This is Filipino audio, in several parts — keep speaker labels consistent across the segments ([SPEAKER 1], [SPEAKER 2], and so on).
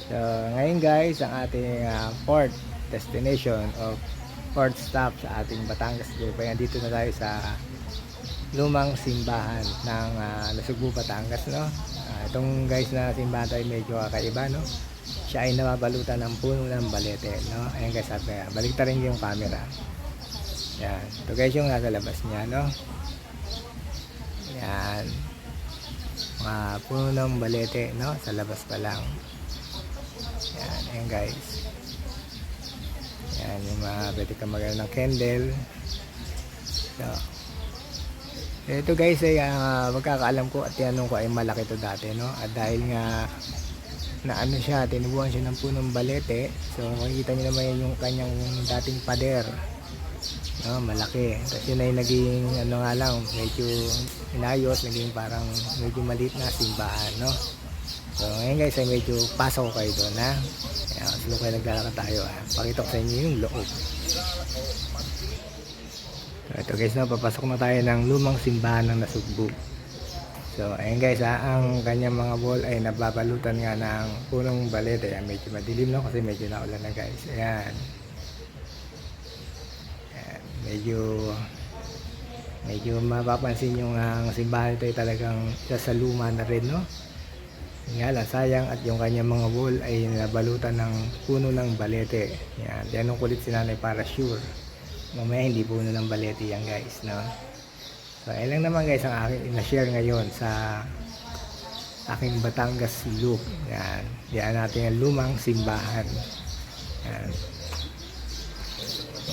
[SPEAKER 1] So, ngayon guys, ang ating fourth destination o fourth stop sa ating Batangas Loop. Ayan, dito na tayo sa lumang simbahan ng Nasugbu, Batangas, no? Itong guys na simbahan tayo medyo kakaiba, no? Siya ay nababalutan ng puno ng balete, no? Ayan guys, sabi nga, balik rin yung camera. Ayan, ito guys yung nasa labas niya, no? Ayan, mga puno ng balete, no? Sa labas pa lang. Ayan, ayan guys. Ayan, yung mga pwede ka magano ng candle. So, ito guys ay magkakaalam ko at tinanong ko ay malaki to dati, no? At dahil nga na ano siya, tinubuan siya ng punong balete. So makikita niyo naman yung kanyang dating pader, no? Malaki. Tapos yun ay naging ano nga lang, medyo inayos, naging parang medyo maliit na simbahan, no? So ngayon guys ay medyo pasok ko kayo doon, ha? Ayan, so kayo naglalakad tayo, ha? Pakita ko sa inyo yung loob. So ito guys, no, papasok na tayo ng lumang simbahan ng Nasugbu. So ayan guys, ang kanyang mga wall ay nababalutan nga ng punong balete. Ayan, medyo madilim na kasi medyo naulan na guys. Ayan, ayan, medyo mapapansin yung ang simbahan ito ay talagang isa sa luma na rin, no? Nga lang, sayang at yung kanyang mga wall ay nabalutan ng puno ng balete. Ayan, yan ang kulit si nanay para sure mamaya hindi puno ng balete yan guys, no? So ayun lang naman guys ang aking ina-share ngayon sa aking Batangas Loop. Yan, yan natin ang lumang simbahan. Yan.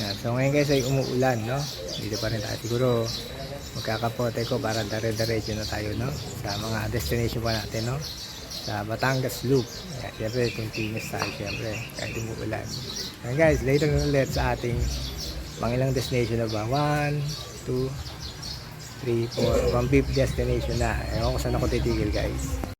[SPEAKER 1] Yan. So ngayon guys ay umuulan, no? Dito pa rin tayo. Siguro magkakapote ko para dire-diretso na tayo, no? Sa mga destination pa natin, no? Sa Batangas Loop. Yan, syempre continuous tayo syempre kahit umuulan. Yan guys, later na ulit sa ating pangilang destination na ba? 1, 2, 3, 4, pang 5th destination na. Ewan ko saan ako titigil guys.